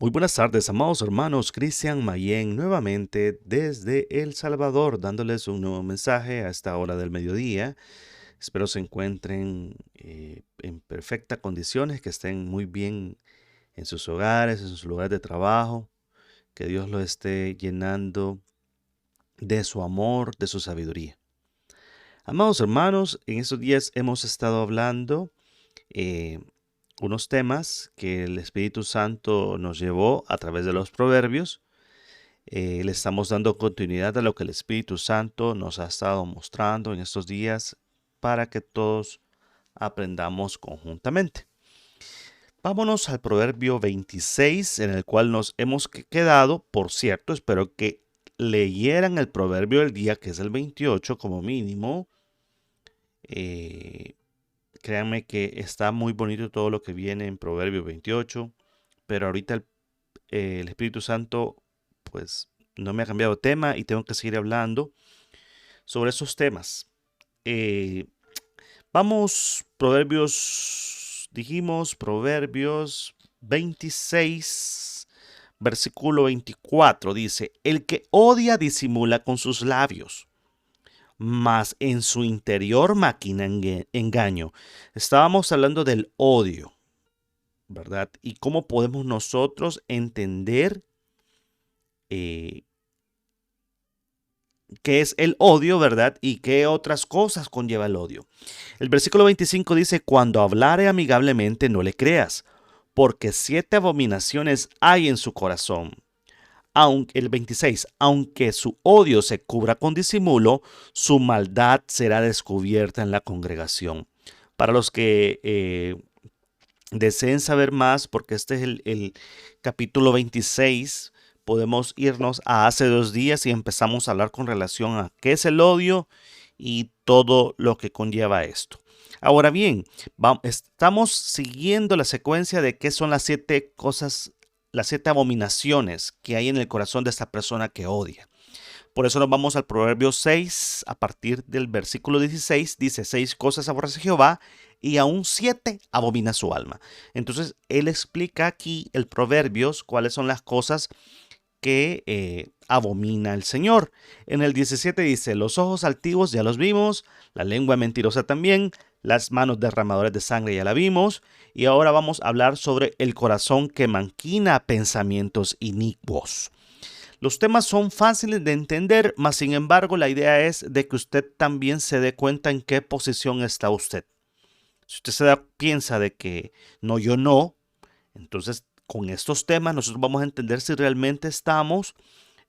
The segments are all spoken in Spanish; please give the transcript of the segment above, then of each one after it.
Muy buenas tardes, amados hermanos. Cristian Mayen nuevamente desde El Salvador, dándoles un nuevo mensaje a esta hora del mediodía. Espero se encuentren en perfectas condiciones, que estén muy bien en sus hogares, en sus lugares de trabajo, que Dios los esté llenando de su amor, de su sabiduría. Amados hermanos, en estos días hemos estado hablando eh, unos temas que el Espíritu Santo nos llevó a través de los proverbios. Le estamos dando continuidad a lo que el Espíritu Santo nos ha estado mostrando en estos días para que todos aprendamos conjuntamente. Vámonos al Proverbio 26, en el cual nos hemos quedado. Por cierto, espero que leyeran el Proverbio del día, que es el 28 como mínimo. Eh, Créanme que está muy bonito todo lo que viene en Proverbio 28, pero ahorita el Espíritu Santo pues no me ha cambiado de tema y tengo que seguir hablando sobre esos temas. Eh, dijimos Proverbios 26, versículo 24, dice, el que odia disimula con sus labios, mas en su interior maquina engaño. Estábamos hablando del odio, ¿verdad? Y cómo podemos nosotros entender eh, qué es el odio, ¿verdad? Y qué otras cosas conlleva el odio. El versículo 25 dice, cuando hablare amigablemente no le creas, porque 7 abominaciones hay en su corazón. Aunque, el 26, aunque su odio se cubra con disimulo, su maldad será descubierta en la congregación. Para los que deseen saber más, porque este es el capítulo 26, podemos irnos a hace 2 días y empezamos a hablar con relación a qué es el odio y todo lo que conlleva esto. Ahora bien, estamos siguiendo la secuencia de qué son las 7 cosas, las 7 abominaciones que hay en el corazón de esta persona que odia. Por eso nos vamos al Proverbio 6, a partir del versículo 16, dice, 6 cosas aborrece Jehová y aún 7 abomina su alma. Entonces, él explica aquí el Proverbios cuáles son las cosas que abomina el Señor. En el 17 dice, los ojos altivos ya los vimos, la lengua mentirosa también, las manos derramadoras de sangre ya la vimos, y ahora vamos a hablar sobre el corazón que maquina pensamientos inicuos. Los temas son fáciles de entender, mas sin embargo la idea es de que usted también se dé cuenta en qué posición está usted. Si usted piensa de que no, yo no, entonces con estos temas nosotros vamos a entender si realmente estamos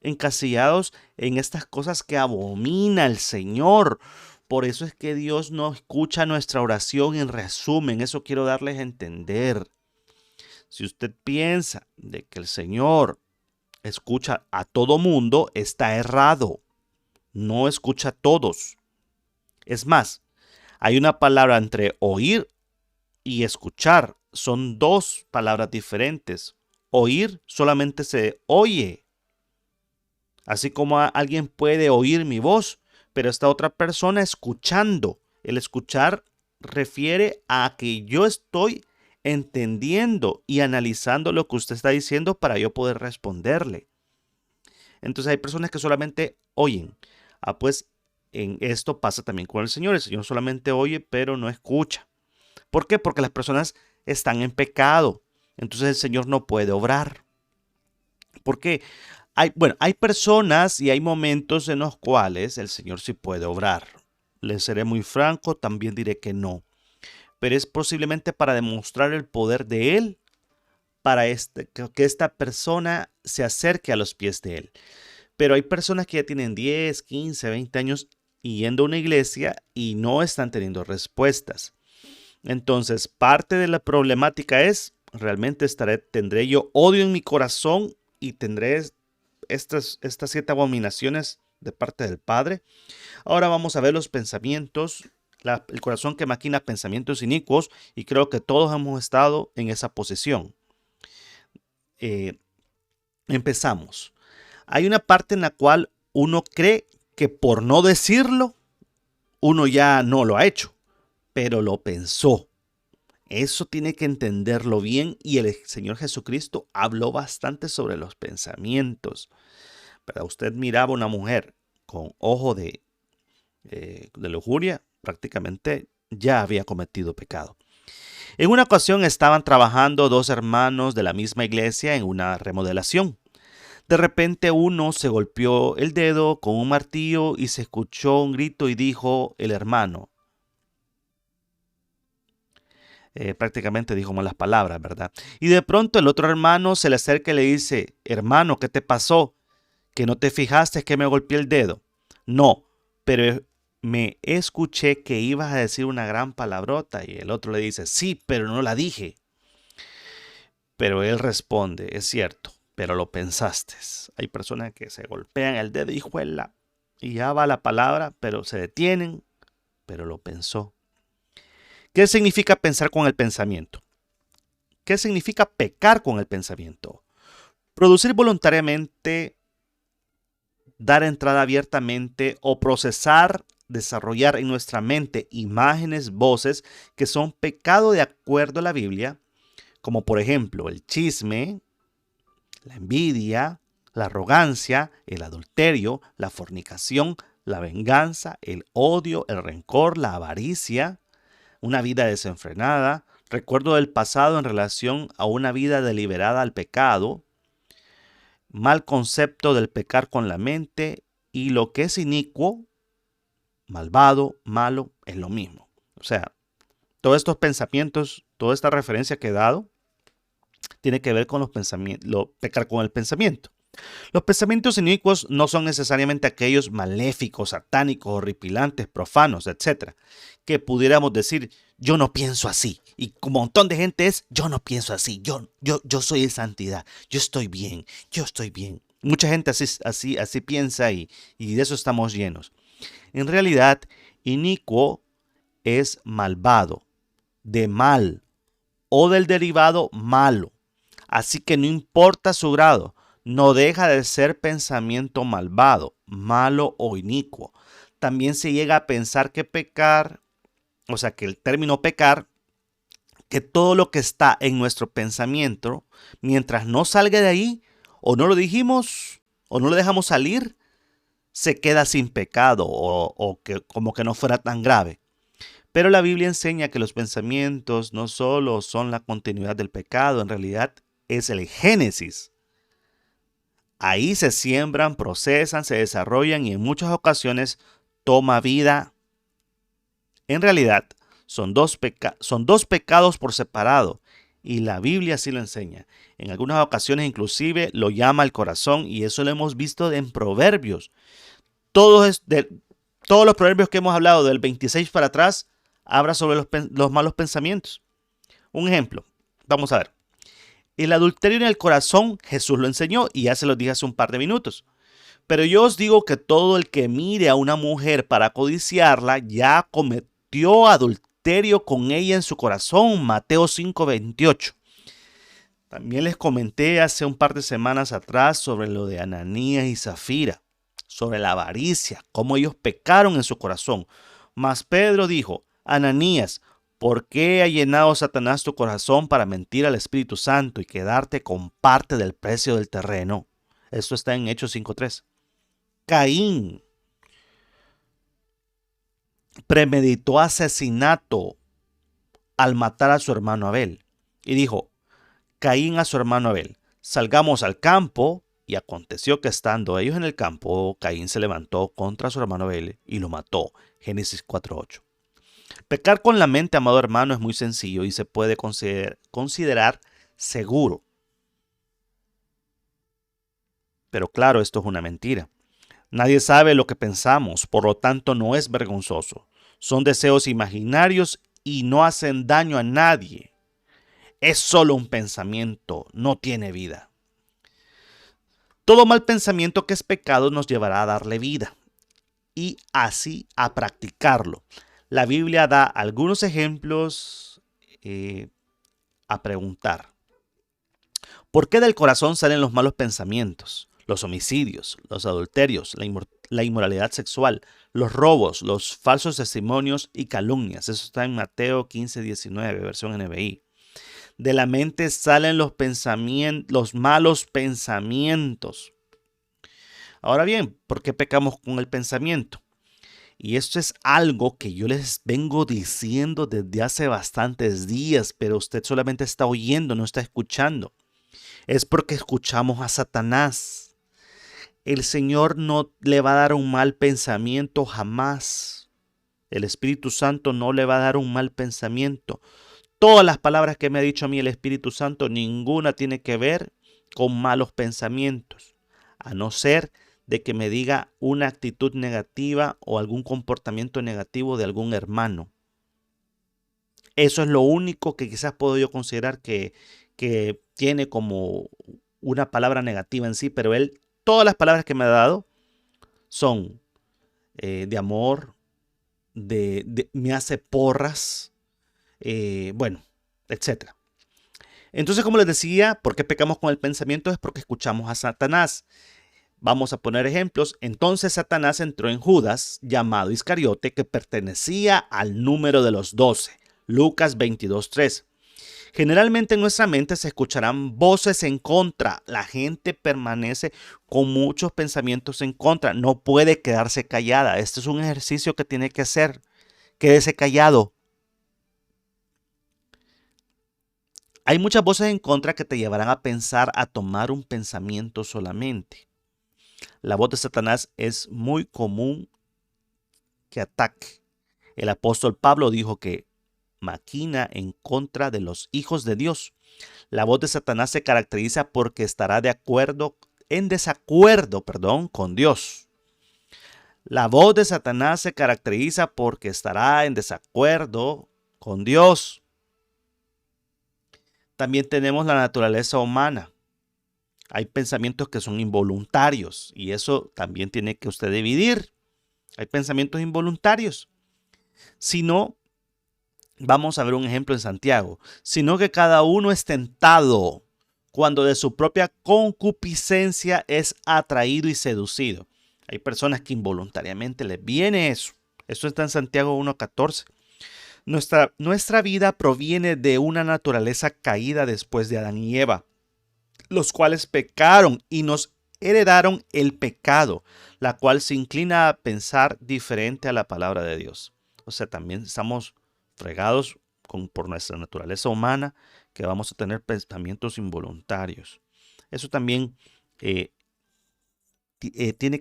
encasillados en estas cosas que abomina el Señor. Por eso es que Dios no escucha nuestra oración en resumen. Eso quiero darles a entender. Si usted piensa de que el Señor escucha a todo mundo, está errado. No escucha a todos. Es más, hay una palabra entre oír y escuchar. Son 2 palabras diferentes. Oír solamente se oye. Así como alguien puede oír mi voz, pero esta otra persona escuchando. El escuchar refiere a que yo estoy entendiendo y analizando lo que usted está diciendo para yo poder responderle. Entonces hay personas que solamente oyen. Pues en esto pasa también con el Señor. El Señor solamente oye, pero no escucha. ¿Por qué? Porque las personas están en pecado. Entonces el Señor no puede obrar. ¿Por qué? Hay personas y hay momentos en los cuales el Señor sí puede obrar. Les seré muy franco, también diré que no. Pero es posiblemente para demostrar el poder de Él, para que esta persona se acerque a los pies de Él. Pero hay personas que ya tienen 10, 15, 20 años yendo a una iglesia y no están teniendo respuestas. Entonces, parte de la problemática es, realmente tendré yo odio en mi corazón y tendré estas 7 abominaciones de parte del Padre. Ahora vamos a ver los pensamientos, el corazón que maquina pensamientos inicuos, y creo que todos hemos estado en esa posición. Empezamos. Hay una parte en la cual uno cree que por no decirlo, uno ya no lo ha hecho, pero lo pensó. Eso tiene que entenderlo bien y el Señor Jesucristo habló bastante sobre los pensamientos. ¿Verdad? Usted miraba a una mujer con ojo de lujuria, prácticamente ya había cometido pecado. En una ocasión estaban trabajando dos hermanos de la misma iglesia en una remodelación. De repente uno se golpeó el dedo con un martillo y se escuchó un grito y dijo el hermano, prácticamente dijo malas palabras, ¿verdad? Y de pronto el otro hermano se le acerca y le dice, hermano, ¿qué te pasó? ¿Que no te fijaste que me golpeé el dedo? No, pero me escuché que ibas a decir una gran palabrota. Y el otro le dice, sí, pero no la dije. Pero él responde, es cierto, pero lo pensaste. Hay personas que se golpean el dedo, hijuela, y ya va la palabra, pero se detienen, pero lo pensó. ¿Qué significa pensar con el pensamiento? ¿Qué significa pecar con el pensamiento? Producir voluntariamente, dar entrada abiertamente o procesar, desarrollar en nuestra mente imágenes, voces que son pecado de acuerdo a la Biblia, como por ejemplo el chisme, la envidia, la arrogancia, el adulterio, la fornicación, la venganza, el odio, el rencor, la avaricia, una vida desenfrenada, recuerdo del pasado en relación a una vida deliberada al pecado, mal concepto del pecar con la mente y lo que es inicuo, malvado, malo, es lo mismo. O sea, todos estos pensamientos, toda esta referencia que he dado, tiene que ver con los pensamientos, pecar con el pensamiento. Los pensamientos inicuos no son necesariamente aquellos maléficos, satánicos, horripilantes, profanos, etcétera, que pudiéramos decir, yo no pienso así. Y un montón de gente es, yo no pienso así, yo soy de santidad, yo estoy bien, yo estoy bien. Mucha gente así piensa y de eso estamos llenos. En realidad, inicuo es malvado, de mal o del derivado malo. Así que no importa su grado, no deja de ser pensamiento malvado, malo o inicuo. También se llega a pensar que pecar, o sea, que el término pecar, que todo lo que está en nuestro pensamiento, mientras no salga de ahí, o no lo dijimos, o no lo dejamos salir, se queda sin pecado, o que como que no fuera tan grave. Pero la Biblia enseña que los pensamientos no solo son la continuidad del pecado, en realidad es el génesis. Ahí se siembran, procesan, se desarrollan y en muchas ocasiones toma vida. En realidad son dos pecados por separado y la Biblia así lo enseña. En algunas ocasiones inclusive lo llama el corazón y eso lo hemos visto en Proverbios. Todos los proverbios que hemos hablado del 26 para atrás habla sobre los malos pensamientos. Un ejemplo, vamos a ver. El adulterio en el corazón, Jesús lo enseñó y ya se lo dije hace un par de minutos. Pero yo os digo que todo el que mire a una mujer para codiciarla ya cometió adulterio con ella en su corazón. Mateo 5:28. También les comenté hace un par de semanas atrás sobre lo de Ananías y Zafira, sobre la avaricia, cómo ellos pecaron en su corazón. Mas Pedro dijo, Ananías, ¿por qué ha llenado Satanás tu corazón para mentir al Espíritu Santo y quedarte con parte del precio del terreno? Esto está en Hechos 5:3. Caín premeditó asesinato al matar a su hermano Abel. Y dijo, Caín a su hermano Abel, salgamos al campo. Y aconteció que estando ellos en el campo, Caín se levantó contra su hermano Abel y lo mató. Génesis 4:8. Pecar con la mente, amado hermano, es muy sencillo y se puede considerar seguro. Pero claro, esto es una mentira. Nadie sabe lo que pensamos, por lo tanto no es vergonzoso. Son deseos imaginarios y no hacen daño a nadie. Es solo un pensamiento, no tiene vida. Todo mal pensamiento que es pecado nos llevará a darle vida y así a practicarlo. La Biblia da algunos ejemplos a preguntar. ¿Por qué del corazón salen los malos pensamientos, los homicidios, los adulterios, la inmoralidad sexual, los robos, los falsos testimonios y calumnias. Eso está en Mateo 15:19, versión NBI. De la mente salen los malos pensamientos. Ahora bien, ¿por qué pecamos con el pensamiento? Y esto es algo que yo les vengo diciendo desde hace bastantes días, pero usted solamente está oyendo, no está escuchando. Es porque escuchamos a Satanás. El Señor no le va a dar un mal pensamiento jamás. El Espíritu Santo no le va a dar un mal pensamiento. Todas las palabras que me ha dicho a mí el Espíritu Santo, ninguna tiene que ver con malos pensamientos, a no ser de que me diga una actitud negativa o algún comportamiento negativo de algún hermano. Eso es lo único que quizás puedo yo considerar que tiene como una palabra negativa en sí, pero todas las palabras que me ha dado son de amor, me hace porras, bueno, etcétera. Entonces, como les decía, ¿por qué pecamos con el pensamiento? Es porque escuchamos a Satanás. Vamos a poner ejemplos. Entonces Satanás entró en Judas, llamado Iscariote, que pertenecía al número de los 12. Lucas 22:3. Generalmente en nuestra mente se escucharán voces en contra. La gente permanece con muchos pensamientos en contra. No puede quedarse callada. Este es un ejercicio que tiene que hacer. Quédese callado. Hay muchas voces en contra que te llevarán a pensar, a tomar un pensamiento solamente. La voz de Satanás es muy común que ataque. El apóstol Pablo dijo que maquina en contra de los hijos de Dios. La voz de Satanás se caracteriza porque estará en desacuerdo con Dios. La voz de Satanás se caracteriza porque estará en desacuerdo con Dios. También tenemos la naturaleza humana. Hay pensamientos que son involuntarios y eso también tiene que usted dividir. Hay pensamientos involuntarios. Si no, vamos a ver un ejemplo en Santiago. Sino que cada uno es tentado cuando de su propia concupiscencia es atraído y seducido. Hay personas que involuntariamente les viene eso. Eso está en Santiago 1:14. Nuestra vida proviene de una naturaleza caída después de Adán y Eva, los cuales pecaron y nos heredaron el pecado, la cual se inclina a pensar diferente a la palabra de Dios. O sea, también estamos fregados por nuestra naturaleza humana, que vamos a tener pensamientos involuntarios. Eso también tiene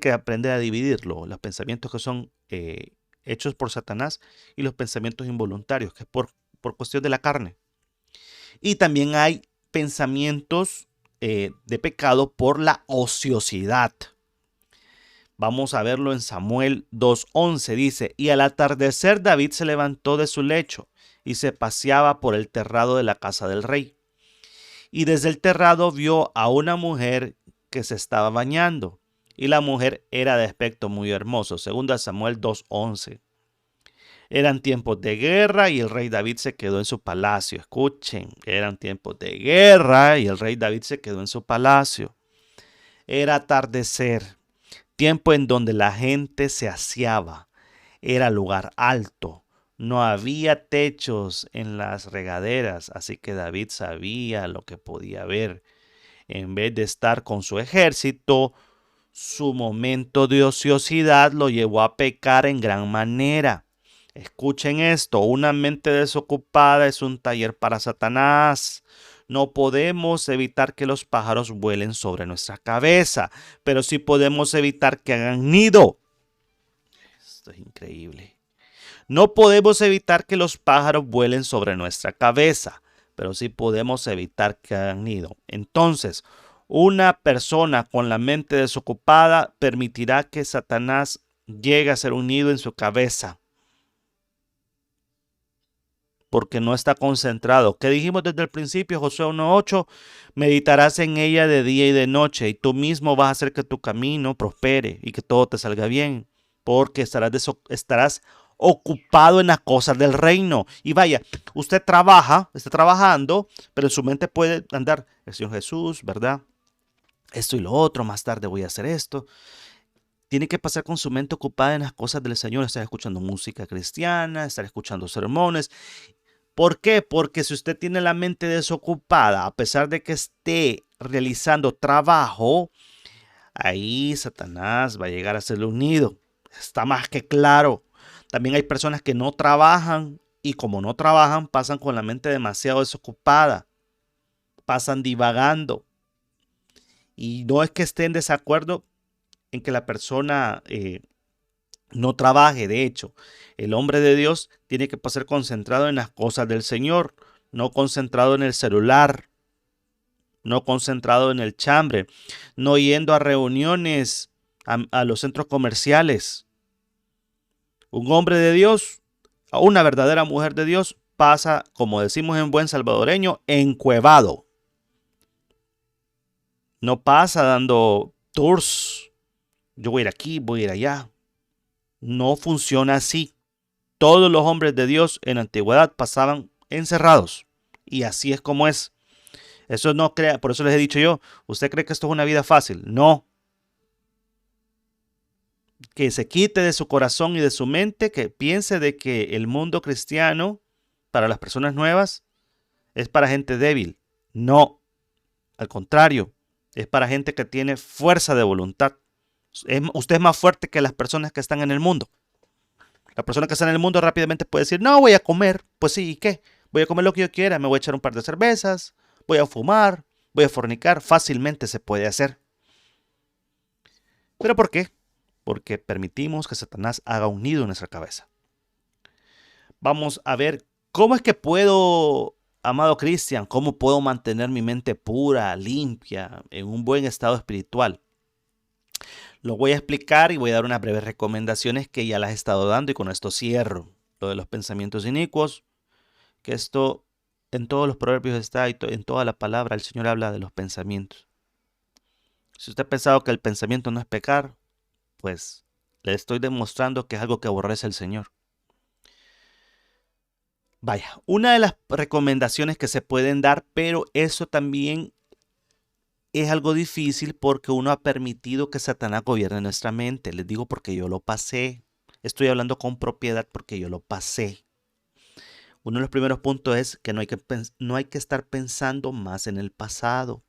que aprender a dividirlo, los pensamientos que son hechos por Satanás y los pensamientos involuntarios, que es por cuestión de la carne. Y también hay pensamientos de pecado por la ociosidad. Vamos a verlo en Samuel 2:11. Dice, y al atardecer David se levantó de su lecho y se paseaba por el terrado de la casa del rey. Y desde el terrado vio a una mujer que se estaba bañando. Y la mujer era de aspecto muy hermoso. Segunda Samuel 2:11. Eran tiempos de guerra y el rey David se quedó en su palacio. Escuchen, eran tiempos de guerra y el rey David se quedó en su palacio. Era atardecer, tiempo en donde la gente se aseaba. Era lugar alto. No había techos en las regaderas, así que David sabía lo que podía ver. En vez de estar con su ejército, su momento de ociosidad lo llevó a pecar en gran manera. Escuchen esto, una mente desocupada es un taller para Satanás. No podemos evitar que los pájaros vuelen sobre nuestra cabeza, pero sí podemos evitar que hagan nido. Esto es increíble. No podemos evitar que los pájaros vuelen sobre nuestra cabeza, pero sí podemos evitar que hagan nido. Entonces, una persona con la mente desocupada permitirá que Satanás llegue a hacer un nido en su cabeza, porque no está concentrado. ¿Qué dijimos desde el principio? Josué 1:8, meditarás en ella de día y de noche, y tú mismo vas a hacer que tu camino prospere y que todo te salga bien, porque estarás ocupado en las cosas del reino. Y vaya, usted está trabajando, pero en su mente puede andar, el Señor Jesús, ¿verdad? Esto y lo otro, más tarde voy a hacer esto. tiene que pasar con su mente ocupada en las cosas del Señor, estar escuchando música cristiana, estar escuchando sermones. ¿Por qué? Porque si usted tiene la mente desocupada, a pesar de que esté realizando trabajo, ahí Satanás va a llegar a serle unido. Está más que claro. También hay personas que no trabajan y como no trabajan, pasan con la mente demasiado desocupada, pasan divagando. Y no es que esté en desacuerdo en que la persona no trabaje. De hecho, el hombre de Dios tiene que pasar concentrado en las cosas del Señor, no concentrado en el celular, no concentrado en el chambre, no yendo a reuniones a los centros comerciales. Un hombre de Dios, una verdadera mujer de Dios, pasa, como decimos en buen salvadoreño, encuevado. No pasa dando tours. Yo voy a ir aquí, voy a ir allá. No funciona así. Todos los hombres de Dios en la antigüedad pasaban encerrados. Y así es como es. Eso no crea, por eso les he dicho yo, ¿usted cree que esto es una vida fácil? No. Que se quite de su corazón y de su mente, que piense de que el mundo cristiano, para las personas nuevas, es para gente débil. No. Al contrario, es para gente que tiene fuerza de voluntad. Usted es más fuerte que las personas que están en el mundo. La persona que está en el mundo rápidamente puede decir, no, voy a comer. Pues sí, ¿y qué? Voy a comer lo que yo quiera, me voy a echar un par de cervezas, voy a fumar, voy a fornicar. Fácilmente se puede hacer. ¿Pero por qué? Porque permitimos que Satanás haga un nido en nuestra cabeza. Vamos a ver cómo es que puedo, amado Cristian, cómo puedo mantener mi mente pura, limpia, en un buen estado espiritual. Lo voy a explicar y voy a dar unas breves recomendaciones que ya las he estado dando y con esto cierro. Lo de los pensamientos inicuos, que esto en todos los proverbios está y en toda la palabra el Señor habla de los pensamientos. Si usted ha pensado que el pensamiento no es pecar, pues le estoy demostrando que es algo que aborrece el Señor. Vaya, una de las recomendaciones que se pueden dar, pero eso también es algo difícil porque uno ha permitido que Satanás gobierne nuestra mente. Les digo porque yo lo pasé. Estoy hablando con propiedad porque yo lo pasé. Uno de los primeros puntos es que no hay que estar pensando más en el pasado.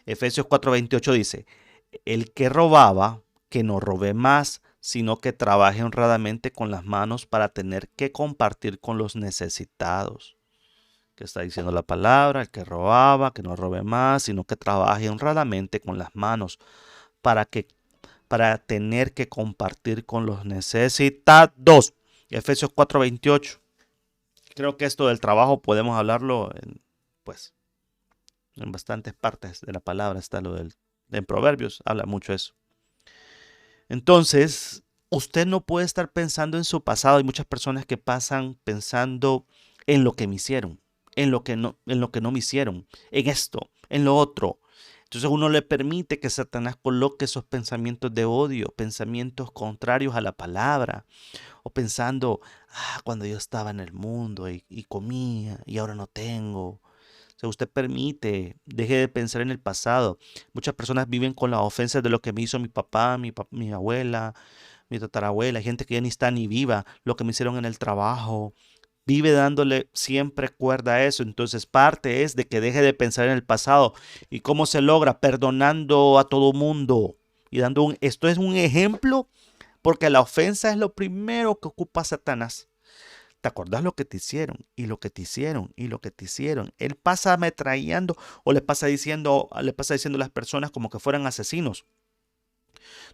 Efesios 4:28 dice, el que robaba, que no robe más, sino que trabaje honradamente con las manos para tener que compartir con los necesitados. Que está diciendo la palabra, el que robaba, que no robe más, sino que trabaje honradamente con las manos para tener que compartir con los necesitados. Efesios 4:28. Creo que esto del trabajo podemos hablarlo en bastantes partes de la palabra. Está en Proverbios, habla mucho eso. Entonces, usted no puede estar pensando en su pasado. Hay muchas personas que pasan pensando en lo que me hicieron, en lo que no me hicieron, en esto, en lo otro. Entonces uno le permite que Satanás coloque esos pensamientos de odio, pensamientos contrarios a la palabra, o pensando, cuando yo estaba en el mundo y comía y ahora no tengo. O sea, usted deje de pensar en el pasado. Muchas personas viven con las ofensas de lo que me hizo mi papá, mi abuela, mi tatarabuela, hay gente que ya ni está ni viva, lo que me hicieron en el trabajo. Vive dándole siempre cuerda a eso. Entonces parte es de que deje de pensar en el pasado. ¿Y cómo se logra? Perdonando a todo mundo. Y esto es un ejemplo porque la ofensa es lo primero que ocupa Satanás. ¿Te acordás lo que te hicieron? Y lo que te hicieron, y lo que te hicieron. Él pasa ametrallando o le pasa diciendo a las personas como que fueran asesinos.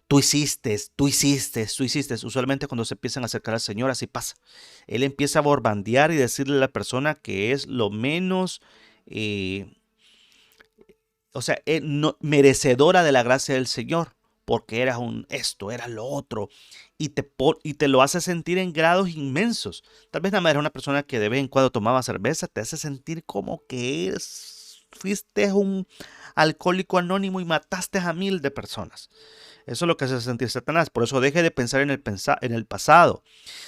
Tú hiciste, tú hiciste, tú hiciste. Usualmente cuando se empiezan a acercar al Señor, así pasa. Él empieza a borbandear y decirle a la persona que es lo menos, merecedora de la gracia del Señor, porque eras esto, eras lo otro, y te lo hace sentir en grados inmensos. Tal vez nada más era una persona que de vez en cuando tomaba cerveza, te hace sentir como que fuiste un alcohólico anónimo y mataste a 1000 de personas. Eso es lo que hace sentir Satanás. Por eso deje de pensar en el pasado.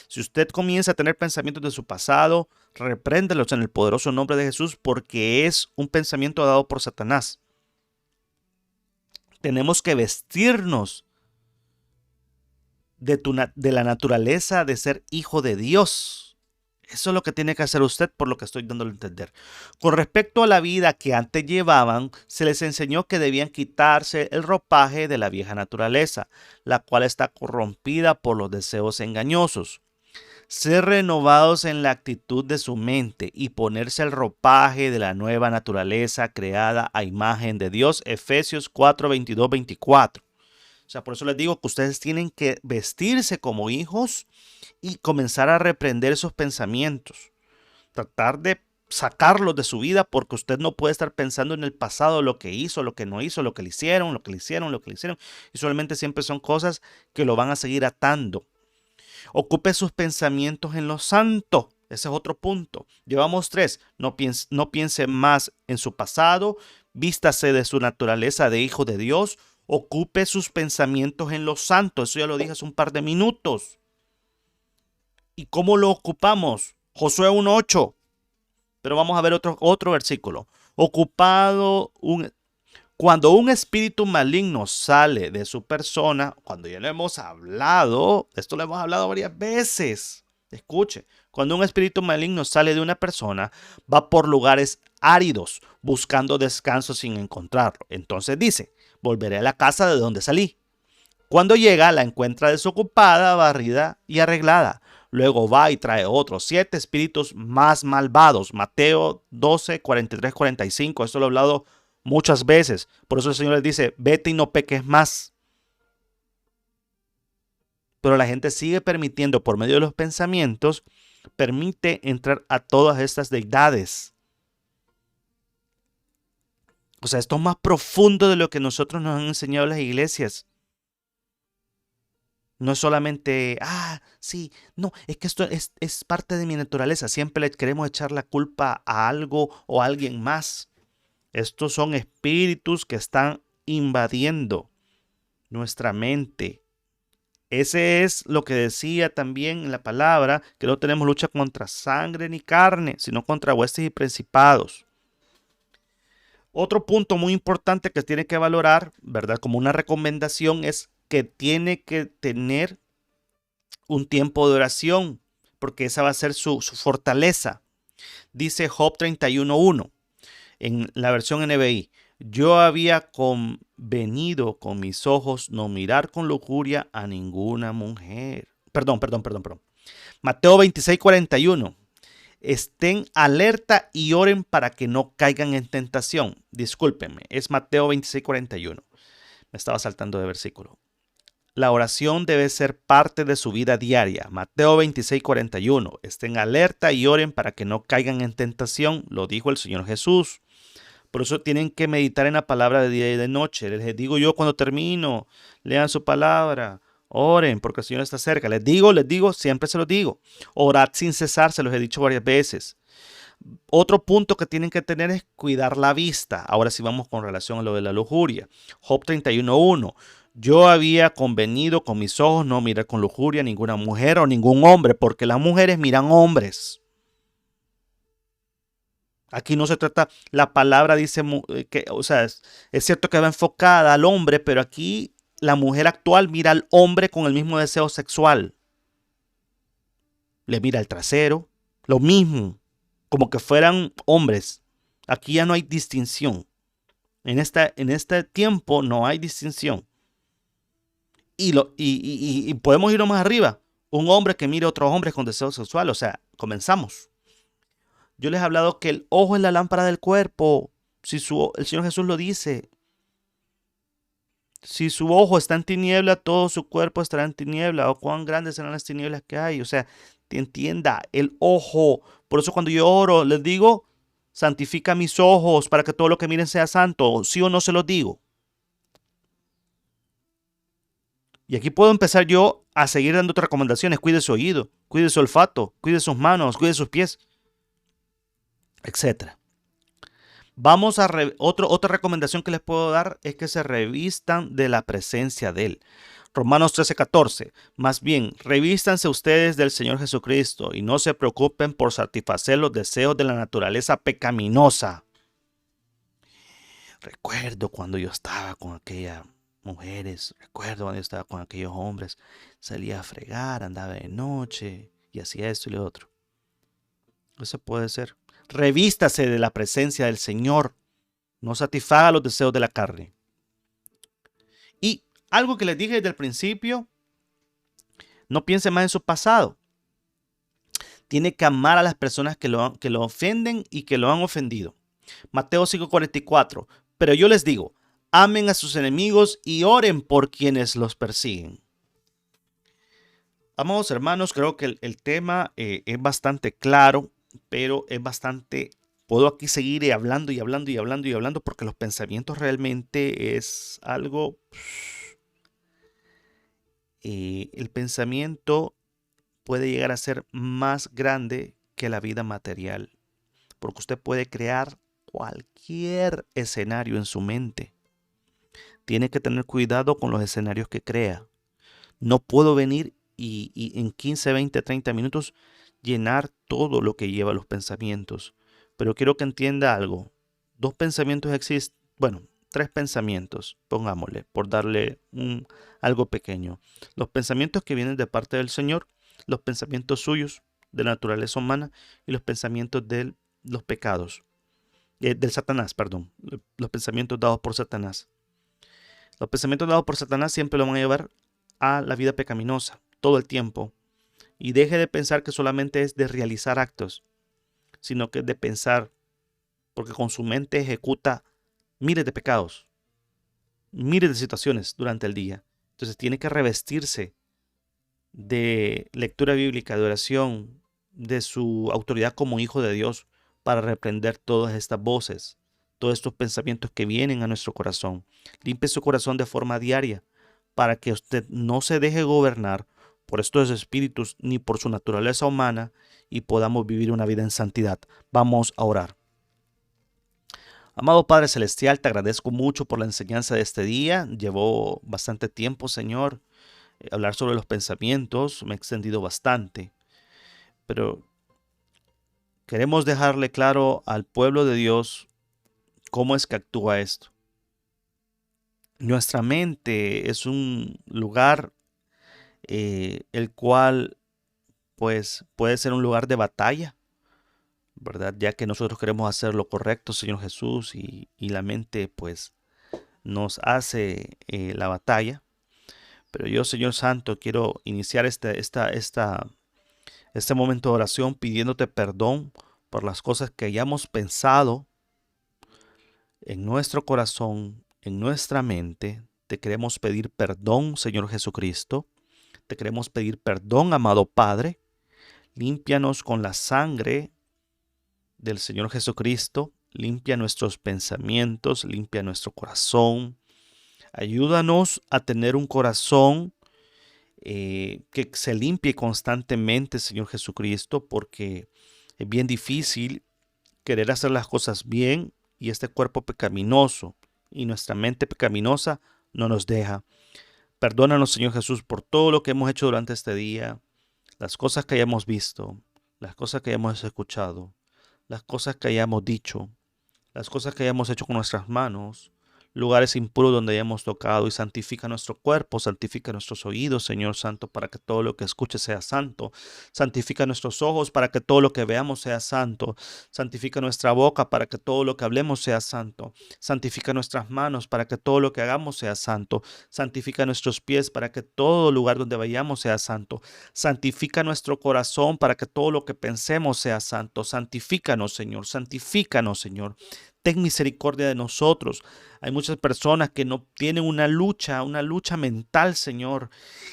Si usted comienza a tener pensamientos de su pasado, repréndelos en el poderoso nombre de Jesús, porque es un pensamiento dado por Satanás. Tenemos que vestirnos de la naturaleza de ser hijo de Dios. Eso es lo que tiene que hacer usted, por lo que estoy dándole a entender. Con respecto a la vida que antes llevaban, se les enseñó que debían quitarse el ropaje de la vieja naturaleza, la cual está corrompida por los deseos engañosos. Ser renovados en la actitud de su mente y ponerse el ropaje de la nueva naturaleza creada a imagen de Dios. Efesios 4, 22, 24. O sea, por eso les digo que ustedes tienen que vestirse como hijos y comenzar a reprender esos pensamientos. Tratar de sacarlos de su vida, porque usted no puede estar pensando en el pasado, lo que hizo, lo que no hizo, lo que le hicieron, lo que le hicieron, lo que le hicieron. Y solamente siempre son cosas que lo van a seguir atando. Ocupe sus pensamientos en lo santo. Ese es otro punto. Llevamos 3. No piense más en su pasado. Vístase de su naturaleza de hijo de Dios. Ocupe sus pensamientos en lo santo. Eso ya lo dije hace un par de minutos. ¿Y cómo lo ocupamos? Josué 1:8. Pero vamos a ver otro versículo. Cuando un espíritu maligno sale de su persona, cuando ya lo hemos hablado, esto lo hemos hablado varias veces. Escuche, cuando un espíritu maligno sale de una persona, va por lugares áridos, buscando descanso sin encontrarlo. Entonces dice, volveré a la casa de donde salí. Cuando llega, la encuentra desocupada, barrida y arreglada. Luego va y trae otros 7 espíritus más malvados. Mateo 12, 43, 45. Esto lo he hablado muchas veces. Por eso el Señor les dice, vete y no peques más. Pero la gente sigue permitiendo, por medio de los pensamientos, permite entrar a todas estas deidades. O sea, esto es más profundo de lo que nosotros nos han enseñado las iglesias. No es solamente, sí, no, es que esto es parte de mi naturaleza. Siempre le queremos echar la culpa a algo o a alguien más. Estos son espíritus que están invadiendo nuestra mente. Ese es lo que decía también en la palabra, que no tenemos lucha contra sangre ni carne, sino contra huestes y principados. Otro punto muy importante que tiene que valorar, ¿verdad? Como una recomendación es que tiene que tener un tiempo de oración, porque esa va a ser su fortaleza. Dice Job 31:1 en la versión NBI. Yo había convenido con mis ojos no mirar con lujuria a ninguna mujer. Perdón. Mateo 26:41. Estén alerta y oren para que no caigan en tentación. Discúlpenme, es Mateo 26:41. Me estaba saltando de versículo. La oración debe ser parte de su vida diaria. Mateo 26:41. Estén alerta y oren para que no caigan en tentación. Lo dijo el Señor Jesús. Por eso tienen que meditar en la palabra de día y de noche. Les digo yo cuando termino, lean su palabra, oren, porque el Señor está cerca. Les digo, siempre se los digo. Orad sin cesar, se los he dicho varias veces. Otro punto que tienen que tener es cuidar la vista. Ahora sí vamos con relación a lo de la lujuria. Job 31:1. Yo había convenido con mis ojos no mirar con lujuria a ninguna mujer o ningún hombre, porque las mujeres miran hombres. Aquí no se trata, la palabra dice que, o sea, es cierto que va enfocada al hombre, pero aquí la mujer actual mira al hombre con el mismo deseo sexual. Le mira el trasero, lo mismo, como que fueran hombres. Aquí ya no hay distinción. En este tiempo no hay distinción. Y podemos irnos más arriba. Un hombre que mire a otro hombre con deseo sexual. O sea, comenzamos. Yo les he hablado que el ojo es la lámpara del cuerpo. El Señor Jesús lo dice. Si su ojo está en tiniebla, todo su cuerpo estará en tiniebla. O cuán grandes serán las tinieblas que hay. O sea, te entienda, el ojo. Por eso cuando yo oro, les digo, santifica mis ojos para que todo lo que miren sea santo. ¿Sí o no se los digo? Y aquí puedo empezar yo a seguir dando otras recomendaciones. Cuide su oído, cuide su olfato, cuide sus manos, cuide sus pies, etc. Vamos a otra recomendación que les puedo dar es que se revistan de la presencia de Él. Romanos 13:14. Más bien, revístanse ustedes del Señor Jesucristo y no se preocupen por satisfacer los deseos de la naturaleza pecaminosa. Recuerdo cuando yo estaba con aquella mujeres. Recuerdo cuando yo estaba con aquellos hombres, salía a fregar, andaba de noche y hacía esto y lo otro. Eso puede ser. Revístase de la presencia del Señor. No satisfaga los deseos de la carne. Y algo que les dije desde el principio, no piense más en su pasado. Tiene que amar a las personas que lo ofenden y que lo han ofendido. Mateo 5:44. Pero yo les digo, amen a sus enemigos y oren por quienes los persiguen. Amados hermanos, creo que el tema es bastante claro, pero es bastante... Puedo aquí seguir hablando y hablando y hablando y hablando porque los pensamientos realmente es algo... el pensamiento puede llegar a ser más grande que la vida material, porque usted puede crear cualquier escenario en su mente. Tiene que tener cuidado con los escenarios que crea. No puedo venir y en 15, 20, 30 minutos llenar todo lo que lleva los pensamientos. Pero quiero que entienda algo. Dos pensamientos existen, bueno, tres pensamientos, pongámosle, por darle algo pequeño. Los pensamientos que vienen de parte del Señor, los pensamientos suyos de la naturaleza humana y los pensamientos de los pecados, del Satanás, perdón, los pensamientos dados por Satanás. Los pensamientos dados por Satanás siempre lo van a llevar a la vida pecaminosa, todo el tiempo. Y deje de pensar que solamente es de realizar actos, sino que es de pensar, porque con su mente ejecuta miles de pecados, miles de situaciones durante el día. Entonces tiene que revestirse de lectura bíblica, de oración, de su autoridad como hijo de Dios para reprender todas estas voces, todos estos pensamientos que vienen a nuestro corazón. Limpie su corazón de forma diaria para que usted no se deje gobernar por estos espíritus ni por su naturaleza humana y podamos vivir una vida en santidad. Vamos a orar. Amado Padre Celestial, te agradezco mucho por la enseñanza de este día. Llevó bastante tiempo, Señor, hablar sobre los pensamientos. Me he extendido bastante, pero queremos dejarle claro al pueblo de Dios cómo es que actúa esto. Nuestra mente es un lugar el cual pues puede ser un lugar de batalla, ¿verdad? Ya que nosotros queremos hacer lo correcto, Señor Jesús, y la mente pues nos hace la batalla. Pero yo, Señor Santo, quiero iniciar este momento de oración pidiéndote perdón por las cosas que hayamos pensado en nuestro corazón, en nuestra mente. Te queremos pedir perdón, Señor Jesucristo. Te queremos pedir perdón, amado Padre. Límpianos con la sangre del Señor Jesucristo. Limpia nuestros pensamientos, limpia nuestro corazón. Ayúdanos a tener un corazón que se limpie constantemente, Señor Jesucristo, porque es bien difícil querer hacer las cosas bien y este cuerpo pecaminoso y nuestra mente pecaminosa no nos deja. Perdónanos, Señor Jesús, por todo lo que hemos hecho durante este día, las cosas que hayamos visto, las cosas que hayamos escuchado, las cosas que hayamos dicho, las cosas que hayamos hecho con nuestras manos, lugares impuros donde hayamos tocado, y santifica nuestro cuerpo, santifica nuestros oídos, Señor Santo, para que todo lo que escuche sea santo. Santifica nuestros ojos para que todo lo que veamos sea santo. Santifica nuestra boca para que todo lo que hablemos sea santo. Santifica nuestras manos para que todo lo que hagamos sea santo. Santifica nuestros pies para que todo lugar donde vayamos sea santo. Santifica nuestro corazón para que todo lo que pensemos sea santo. Santifícanos, Señor. Santifícanos, Señor. Ten misericordia de nosotros. Hay muchas personas que no tienen una lucha mental, Señor.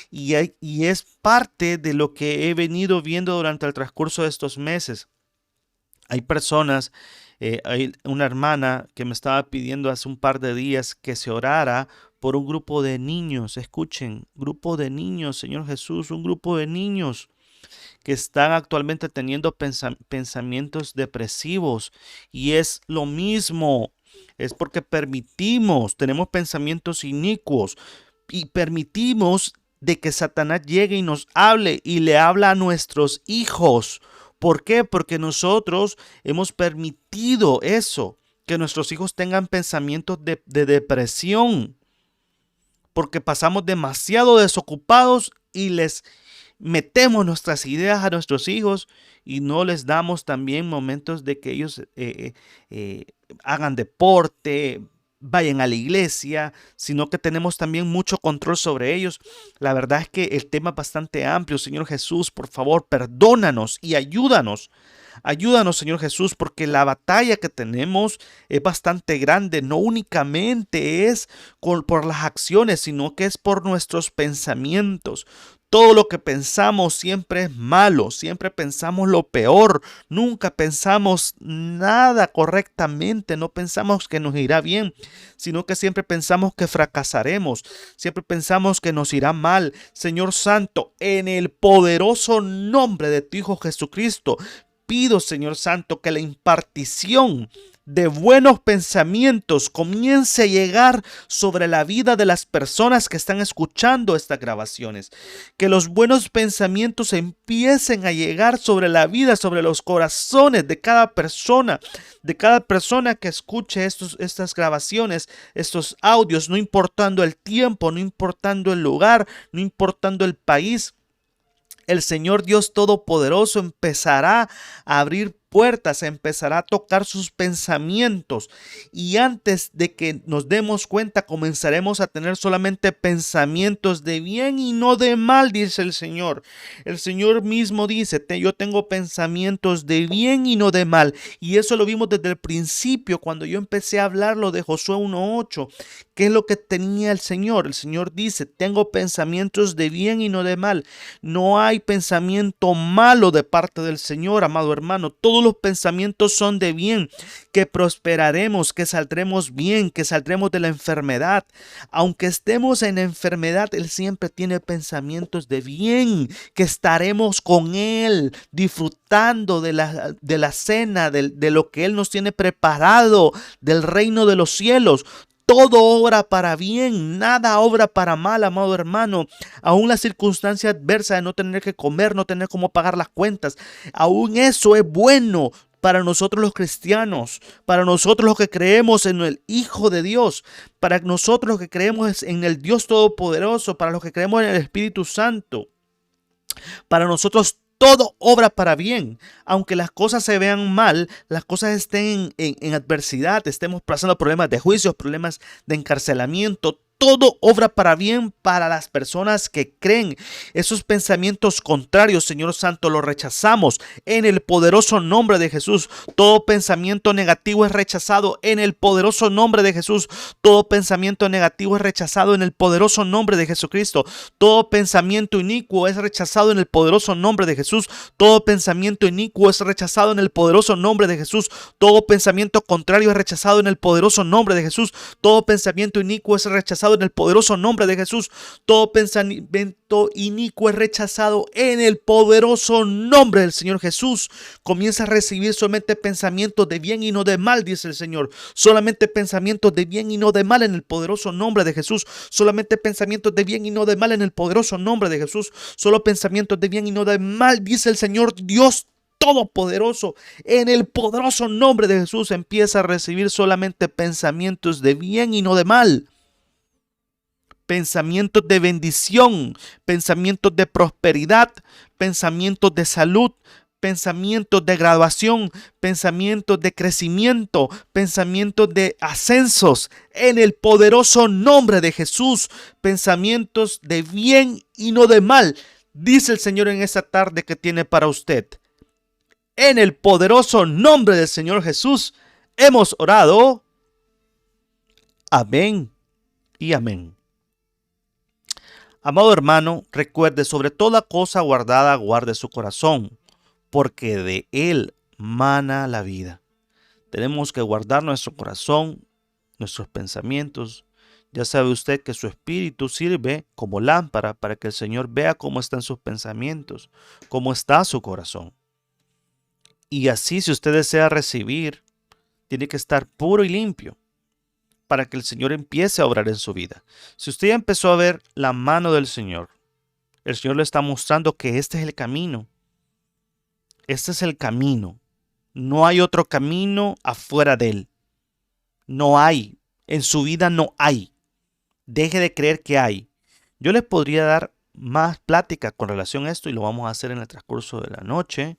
Y es parte de lo que he venido viendo durante el transcurso de estos meses. Hay personas, hay una hermana que me estaba pidiendo hace un par de días que se orara por un grupo de niños. Escuchen, grupo de niños, Señor Jesús, un grupo de niños que están actualmente teniendo pensamientos depresivos, y es lo mismo, es porque tenemos pensamientos inicuos y permitimos de que Satanás llegue y nos hable y le habla a nuestros hijos. ¿Por qué? Porque nosotros hemos permitido eso, que nuestros hijos tengan pensamientos de depresión. porque pasamos demasiado desocupados y les metemos nuestras ideas a nuestros hijos y no les damos también momentos de que ellos hagan deporte, vayan a la iglesia, sino que tenemos también mucho control sobre ellos. La verdad es que el tema es bastante amplio. Señor Jesús, por favor, perdónanos y ayúdanos. Ayúdanos, Señor Jesús, porque la batalla que tenemos es bastante grande. No únicamente es por las acciones, sino que es por nuestros pensamientos. Todo lo que pensamos siempre es malo, siempre pensamos lo peor, nunca pensamos nada correctamente, no pensamos que nos irá bien, sino que siempre pensamos que fracasaremos, siempre pensamos que nos irá mal. Señor Santo, en el poderoso nombre de tu Hijo Jesucristo, pido, Señor Santo, que la impartición de buenos pensamientos comience a llegar sobre la vida de las personas que están escuchando estas grabaciones. Que los buenos pensamientos empiecen a llegar sobre la vida, sobre los corazones de cada persona que escuche estas grabaciones, estos audios, no importando el tiempo, no importando el lugar, no importando el país. El Señor Dios Todopoderoso empezará a abrir puertas, empezará a tocar sus pensamientos y antes de que nos demos cuenta comenzaremos a tener solamente pensamientos de bien y no de mal, dice el Señor. El Señor mismo dice, yo tengo pensamientos de bien y no de mal, y eso lo vimos desde el principio cuando yo empecé a hablarlo de Josué 1:8. ¿Qué es lo que tenía el Señor? El Señor dice, tengo pensamientos de bien y no de mal. No hay pensamiento malo de parte del Señor, amado hermano. Todos los pensamientos son de bien, que prosperaremos, que saldremos bien, que saldremos de la enfermedad. Aunque estemos en enfermedad, Él siempre tiene pensamientos de bien, que estaremos con Él, disfrutando de la cena, de lo que Él nos tiene preparado, del reino de los cielos. Todo obra para bien, nada obra para mal, amado hermano. Aún la circunstancia adversa de no tener que comer, no tener cómo pagar las cuentas, aún eso es bueno para nosotros los cristianos, para nosotros los que creemos en el Hijo de Dios, para nosotros los que creemos en el Dios Todopoderoso, para los que creemos en el Espíritu Santo. Para nosotros todo obra para bien, aunque las cosas se vean mal, las cosas estén en adversidad, estemos pasando problemas de juicios, problemas de encarcelamiento. Todo obra para bien para las personas que creen. Esos pensamientos contrarios, Señor Santo, los rechazamos en el poderoso nombre de Jesús. Todo pensamiento negativo es rechazado en el poderoso nombre de Jesús. Todo pensamiento negativo es rechazado en el poderoso nombre de Jesucristo. Todo pensamiento inicuo es rechazado en el poderoso nombre de Jesús. Todo pensamiento inicuo es rechazado en el poderoso nombre de Jesús. Todo pensamiento contrario es rechazado en el poderoso nombre de Jesús. Todo pensamiento inicuo es rechazado en el poderoso nombre de Jesús. Todo pensamiento inicuo es rechazado en el poderoso nombre del Señor Jesús. Comienza a recibir solamente pensamientos de bien y no de mal, dice el Señor. Solamente pensamientos de bien y no de mal en el poderoso nombre de Jesús. Solamente pensamientos de bien y no de mal en el poderoso nombre de Jesús. Solo pensamientos de bien y no de mal, dice el Señor Dios Todopoderoso. En el poderoso nombre de Jesús empieza a recibir solamente pensamientos de bien y no de mal. Pensamientos de bendición, pensamientos de prosperidad, pensamientos de salud, pensamientos de graduación, pensamientos de crecimiento, pensamientos de ascensos, en el poderoso nombre de Jesús, pensamientos de bien y no de mal, dice el Señor en esta tarde que tiene para usted. En el poderoso nombre del Señor Jesús, hemos orado. Amén y amén. Amado hermano, recuerde, sobre toda cosa guardada, guarde su corazón, porque de él mana la vida. Tenemos que guardar nuestro corazón, nuestros pensamientos. Ya sabe usted que su espíritu sirve como lámpara para que el Señor vea cómo están sus pensamientos, cómo está su corazón. Y así, si usted desea recibir, tiene que estar puro y limpio, para que el Señor empiece a obrar en su vida. Si usted ya empezó a ver la mano del Señor, el Señor le está mostrando que este es el camino. Este es el camino. No hay otro camino afuera de él. No hay. En su vida no hay. Deje de creer que hay. Yo les podría dar más plática con relación a esto y lo vamos a hacer en el transcurso de la noche.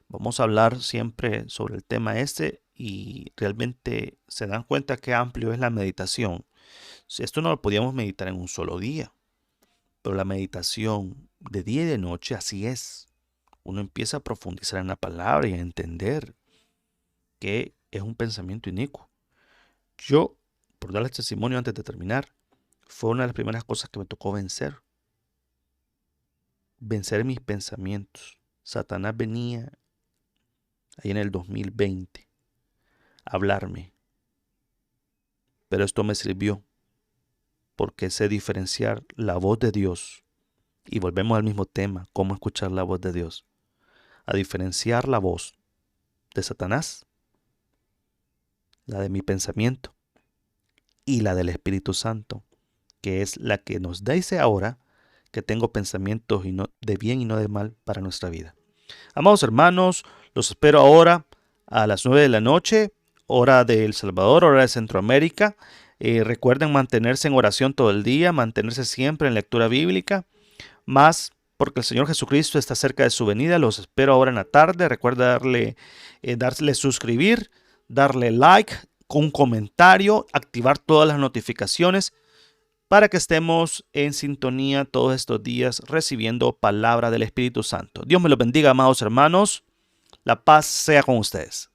Vamos a hablar siempre sobre el tema este y realmente se dan cuenta qué amplio es la meditación. Si esto no lo podíamos meditar en un solo día, pero la meditación de día y de noche así es. Uno empieza a profundizar en la palabra y a entender que es un pensamiento inicuo. Yo, por darles testimonio antes de terminar, fue una de las primeras cosas que me tocó vencer. Vencer mis pensamientos. Satanás venía ahí en el 2020 a hablarme, pero esto me sirvió porque sé diferenciar la voz de Dios. Y volvemos al mismo tema, cómo escuchar la voz de Dios. A diferenciar la voz de Satanás, la de mi pensamiento y la del Espíritu Santo, que es la que nos dice ahora que tengo pensamientos de bien y no de mal para nuestra vida. Amados hermanos, los espero ahora a las 9 de la noche, hora de El Salvador, hora de Centroamérica. Recuerden mantenerse en oración todo el día, mantenerse siempre en lectura bíblica, más porque el Señor Jesucristo está cerca de su venida. Los espero ahora en la tarde. Recuerda darle suscribir, darle like, con un comentario, activar todas las notificaciones para que estemos en sintonía todos estos días recibiendo palabra del Espíritu Santo. Dios me los bendiga, amados hermanos. La paz sea con ustedes.